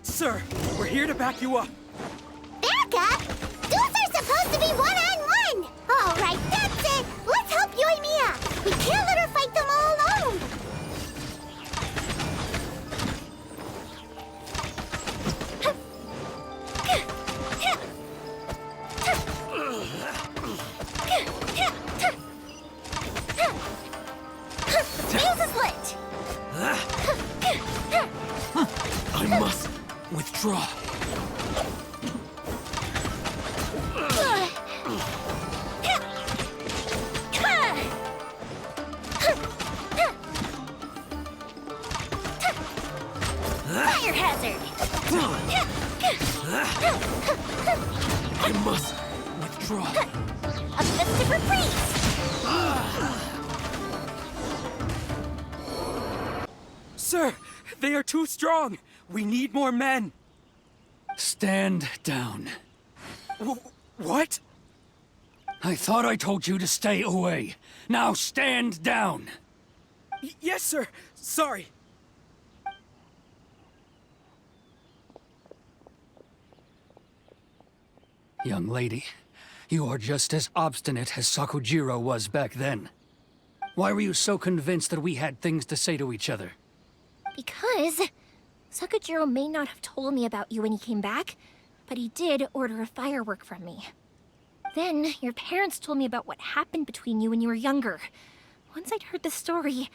Sir, we're here to back you up. Back up? Those are supposed to be one-on-one! All right, that's it! Let's help Yoimiya! We can't let her fight them all alone! Fuse is lit! I must withdraw. Fire hazard! I must withdraw. A festive reprise! Sir, they are too strong. We need more men. Stand down. What? I thought I told you to stay away. Now stand down. Yes, sir. Sorry. Young lady, you are just as obstinate as Sakujiro was back then. Why were you so convinced that we had things to say to each other? Because Sakujiro may not have told me about you when he came back, but he did order a firework from me. Then, your parents told me about what happened between you when you were younger. Once I'd heard the story,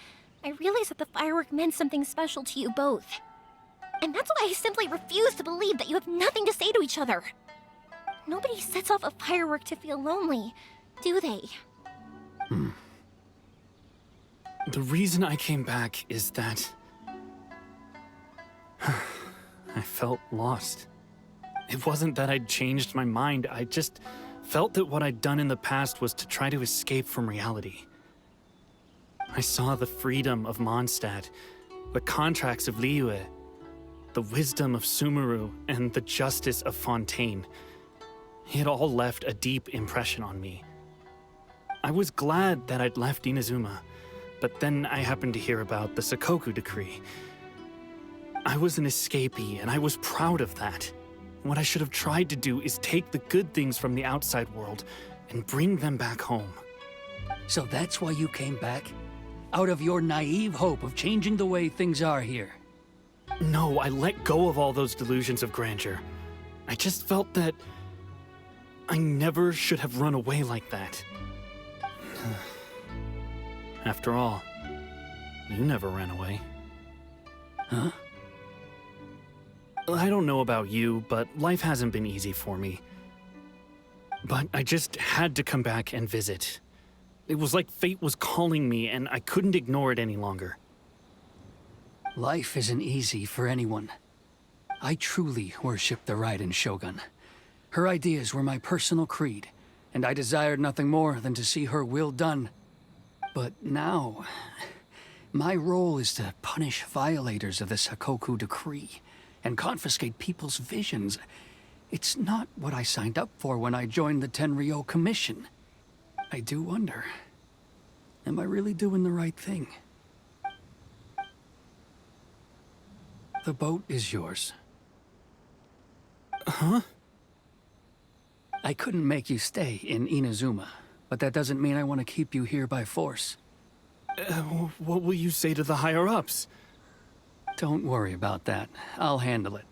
I realized that the firework meant something special to you both. And that's why I simply refuse to believe that you have nothing to say to each other. Nobody sets off a firework to feel lonely, do they? The reason I came back is that I felt lost. It wasn't that I'd changed my mind, I just felt that what I'd done in the past was to try to escape from reality. I saw the freedom of Mondstadt, the contracts of Liyue, the wisdom of Sumeru, and the justice of Fontaine. It all left a deep impression on me. I was glad that I'd left Inazuma, but then I happened to hear about the Sakoku decree. I was an escapee, and I was proud of that. What I should have tried to do is take the good things from the outside world and bring them back home. So that's why you came back? Out of your naive hope of changing the way things are here? No, I let go of all those delusions of grandeur. I just felt that I never should have run away like that. After all, you never ran away. Huh? I don't know about you, but life hasn't been easy for me. But I just had to come back and visit. It was like fate was calling me, and I couldn't ignore it any longer. Life isn't easy for anyone. I truly worship the Raiden Shogun. Her ideas were my personal creed, and I desired nothing more than to see her will done. But now, my role is to punish violators of the Sakoku decree and confiscate people's visions. It's not what I signed up for when I joined the Tenryo Commission. I do wonder, am I really doing the right thing? The boat is yours. Huh? I couldn't make you stay in Inazuma, but that doesn't mean I want to keep you here by force. What will you say to the higher-ups? Don't worry about that. I'll handle it.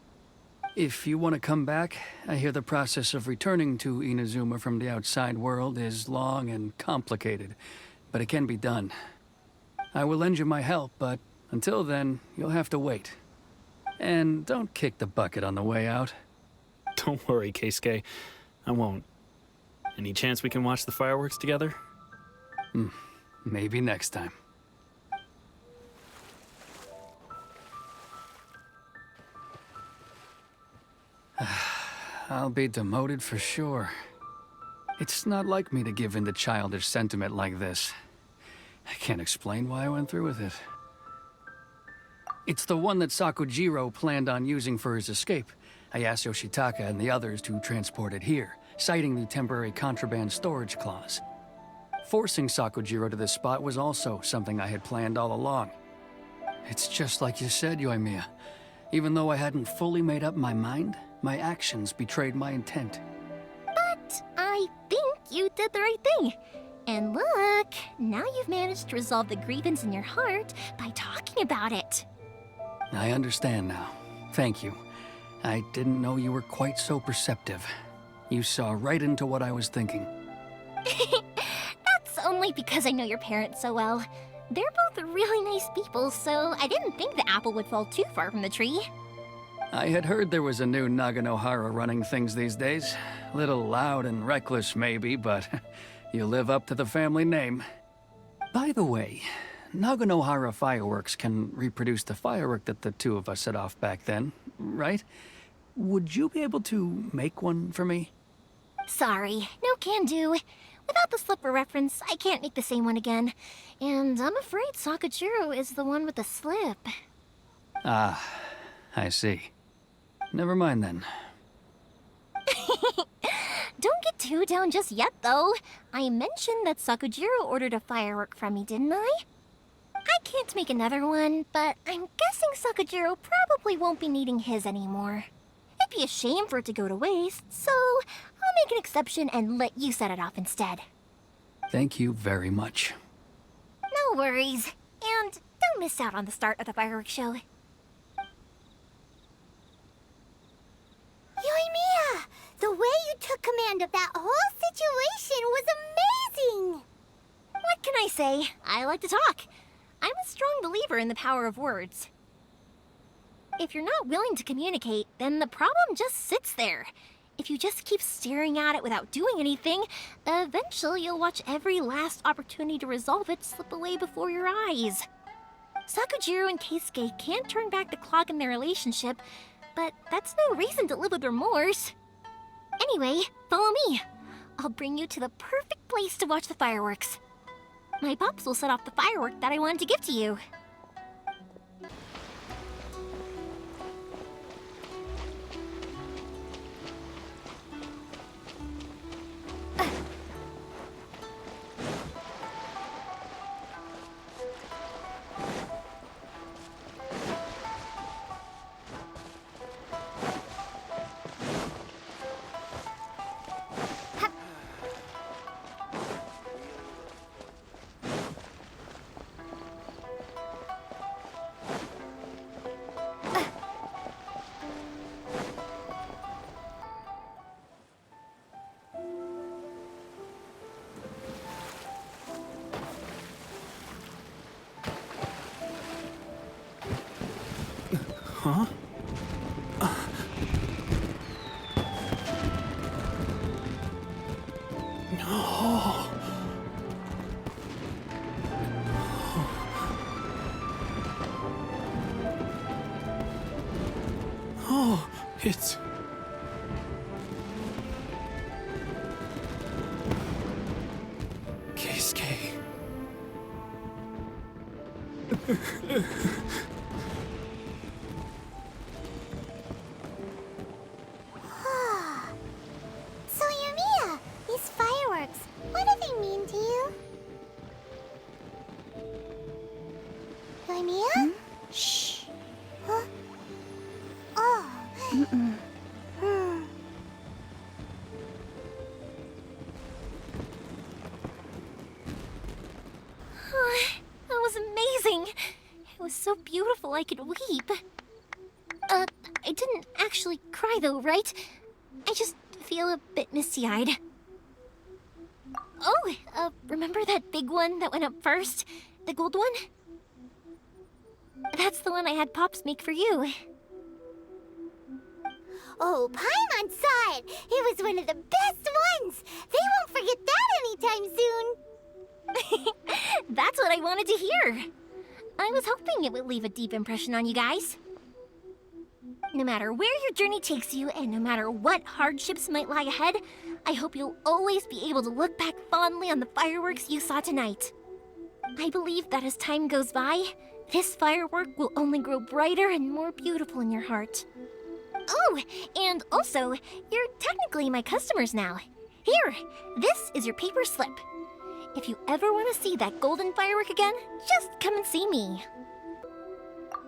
If you want to come back, I hear the process of returning to Inazuma from the outside world is long and complicated, but it can be done. I will lend you my help, but until then, you'll have to wait. And don't kick the bucket on the way out. Don't worry, Keisuke. I won't. Any chance we can watch the fireworks together? Maybe next time. I'll be demoted for sure. It's not like me to give in to childish sentiment like this. I can't explain why I went through with it. It's the one that Sakujiro planned on using for his escape. I asked Yoshitaka and the others to transport it here, citing the temporary contraband storage clause. Forcing Sakujiro to this spot was also something I had planned all along. It's just like you said, Yoimiya. Even though I hadn't fully made up my mind, my actions betrayed my intent. But I think you did the right thing. And look, now you've managed to resolve the grievance in your heart by talking about it. I understand now. Thank you. I didn't know you were quite so perceptive. You saw right into what I was thinking. That's only because I know your parents so well. They're both really nice people, so I didn't think the apple would fall too far from the tree. I had heard there was a new Naganohara running things these days. Little loud and reckless, maybe, but you live up to the family name. By the way, Naganohara Fireworks can reproduce the firework that the two of us set off back then, right? Would you be able to make one for me? Sorry, no can do. Without the slipper reference, I can't make the same one again. And I'm afraid Sakujiro is the one with the slip. Ah, I see. Never mind then. Don't get too down just yet, though. I mentioned that Sakujiro ordered a firework from me, didn't I? I can't make another one, but I'm guessing Sakujiro probably won't be needing his anymore. It'd be a shame for it to go to waste, so I'll make an exception and let you set it off instead. Thank you very much. No worries. And don't miss out on the start of the fireworks show. Yoimiya, the way you took command of that whole situation was amazing! What can I say? I like to talk. I'm a strong believer in the power of words. If you're not willing to communicate, then the problem just sits there. If you just keep staring at it without doing anything, eventually you'll watch every last opportunity to resolve it slip away before your eyes. Sakujiro and Keisuke can't turn back the clock in their relationship, but that's no reason to live with remorse. Anyway, follow me. I'll bring you to the perfect place to watch the fireworks. My pops will set off the firework that I wanted to give to you. Huh? No. Oh, it's... Keisuke. So Yoimiya, these fireworks, what do they mean to you? Yoimiya? Shh. Huh? Oh. Hmm. Oh, that was amazing. It was so beautiful I could weep. I didn't actually cry though, right? I just feel a bit misty-eyed. Oh, remember that big one that went up first? The gold one? That's the one I had Pops make for you. Oh, Paimon saw it! It was one of the best ones! They won't forget that anytime soon! That's what I wanted to hear. I was hoping it would leave a deep impression on you guys. No matter where your journey takes you, and no matter what hardships might lie ahead, I hope you'll always be able to look back fondly on the fireworks you saw tonight. I believe that as time goes by, this firework will only grow brighter and more beautiful in your heart. Oh, and also, you're technically my customers now. Here, this is your paper slip. If you ever want to see that golden firework again, just come and see me.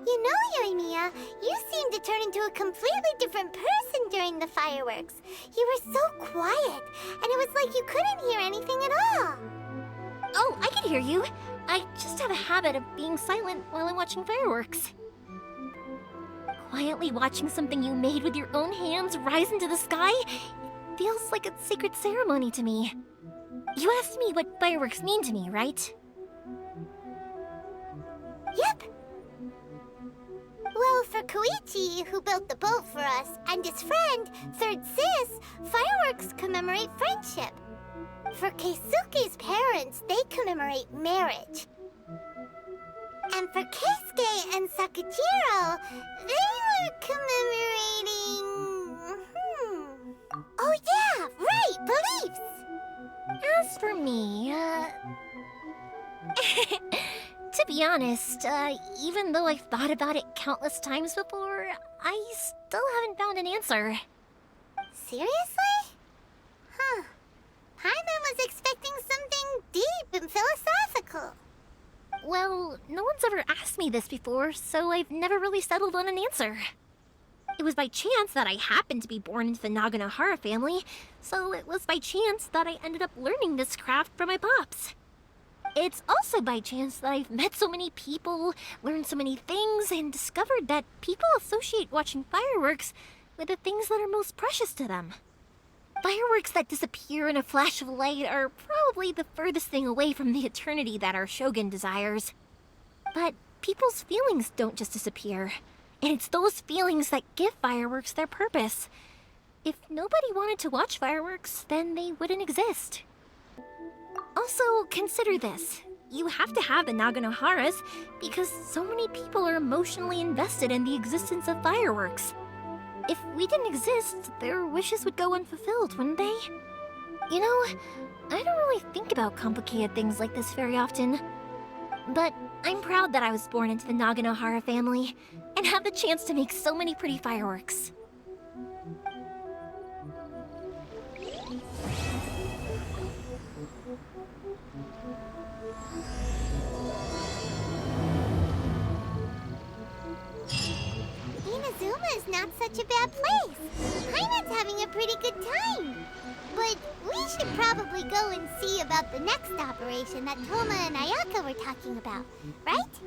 You know, Yoimiya, you seemed to turn into a completely different person during the fireworks. You were so quiet, and it was like you couldn't hear anything at all. Oh, I can hear you. I just have a habit of being silent while I'm watching fireworks. Quietly watching something you made with your own hands rise into the sky feels like a sacred ceremony to me. You asked me what fireworks mean to me, right? Yep. Well, for Koichi, who built the boat for us, and his friend, Third Sis, fireworks commemorate friendship. For Keisuke's parents, they commemorate marriage. And for Keisuke and Sakujiro, they were commemorating... Oh yeah, right, beliefs! As for me, to be honest, even though I've thought about it countless times before, I still haven't found an answer. Seriously? Huh. Paimon was expecting something deep and philosophical. Well, no one's ever asked me this before, so I've never really settled on an answer. It was by chance that I happened to be born into the Naganohara family, so it was by chance that I ended up learning this craft from my pops. It's also by chance that I've met so many people, learned so many things, and discovered that people associate watching fireworks with the things that are most precious to them. Fireworks that disappear in a flash of light are probably the furthest thing away from the eternity that our shogun desires. But people's feelings don't just disappear, and it's those feelings that give fireworks their purpose. If nobody wanted to watch fireworks, then they wouldn't exist. Also, consider this. You have to have the Naganoharas because so many people are emotionally invested in the existence of fireworks. If we didn't exist, their wishes would go unfulfilled, wouldn't they? You know, I don't really think about complicated things like this very often. But I'm proud that I was born into the Naganohara family and have the chance to make so many pretty fireworks. Inazuma is not such a bad place. Paimon's having a pretty good time. But we should probably go and see about the next operation that Toma and Ayaka were talking about, right?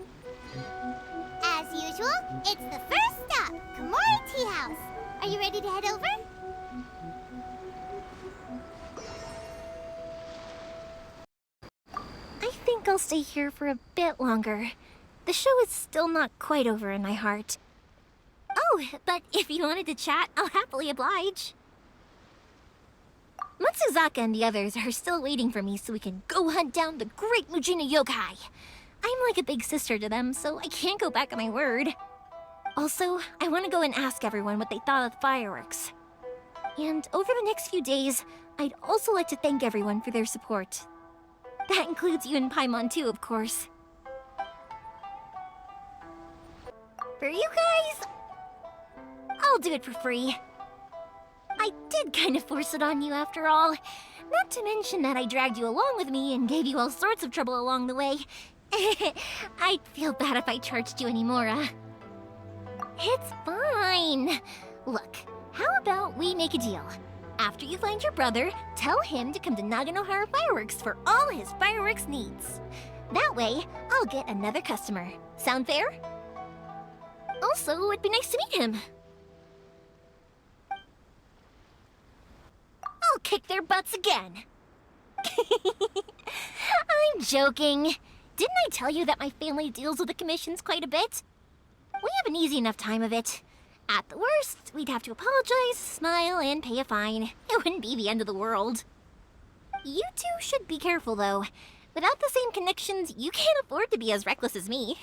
As usual, it's the first stop, Komori Tea House. Are you ready to head over? I think I'll stay here for a bit longer. The show is still not quite over in my heart. Oh, but if you wanted to chat, I'll happily oblige. Matsuzaka and the others are still waiting for me so we can go hunt down the great Mujina yokai. I'm like a big sister to them, so I can't go back on my word. Also, I want to go and ask everyone what they thought of the fireworks. And over the next few days, I'd also like to thank everyone for their support. That includes you and Paimon too, of course. For you guys, I'll do it for free. I did kind of force it on you after all. Not to mention that I dragged you along with me and gave you all sorts of trouble along the way. I'd feel bad if I charged you anymore, It's fine. Look, how about we make a deal? After you find your brother, tell him to come to Naganohara Fireworks for all his fireworks needs. That way, I'll get another customer. Sound fair? Also, it'd be nice to meet him. I'll kick their butts again. I'm joking. Didn't I tell you that my family deals with the commissions quite a bit? We have an easy enough time of it. At the worst, we'd have to apologize, smile, and pay a fine. It wouldn't be the end of the world. You two should be careful, though. Without the same connections, you can't afford to be as reckless as me.